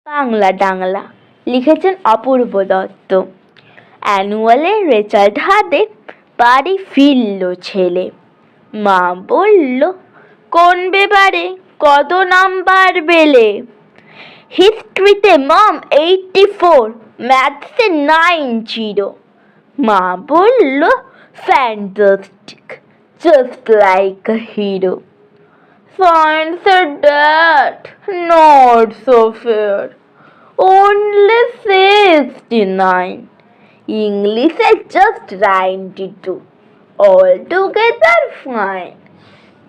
বাংলা টাংলা লিখেছেন অপূর্ব দত্ত। অ্যানুয়ালের রেজাল্ট হাতে বাড়ি ফিরল ছেলে। মা বলল, কোন পেপারে কত নাম্বার পেলে? হিস্ট্রিতে মম 84, ম্যাথসে 90। মা বলল, fantastic, just like a hero. Science at that, not so fair, only 69. English at just 92, altogether fine.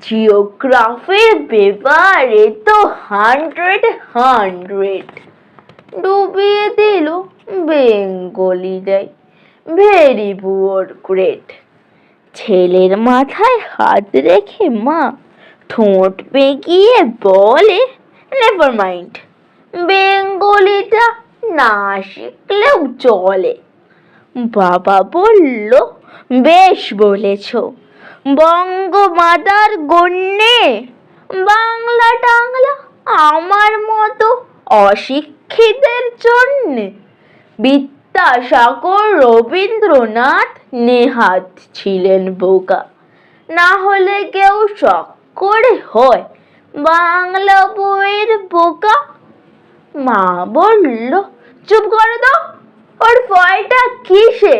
Geography পেপারে তো 100 ডুবিয়ে দিল বেঙ্গলিটাই, ভেরি পুয়ার গ্রেড। ছেলের মাথায় হাত রেখে মা ঠোঁট বেঁকিয়ে বলে, নেভার মাইন্ড, বেঙ্গলিটা না শিখলেও চলে। বাবা বলল, বেশ বলেছ, বঙ্গমাতার গণ্যে বাংলা টাংলা আমার মতো অশিক্ষিতের জন্যে। বিদ্যাসাগর, রবীন্দ্রনাথ নেহাত ছিলেন বোকা, না হলে কেউ শখ করে হয় বাংলা বইয়ের বোকা। মা বলল, চুপ করে দাও, ওর ভয়টা কিসে?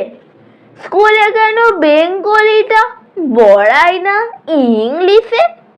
স্কুলে কেন বেঙ্গলিটা পড়ায় না ইংলিশে?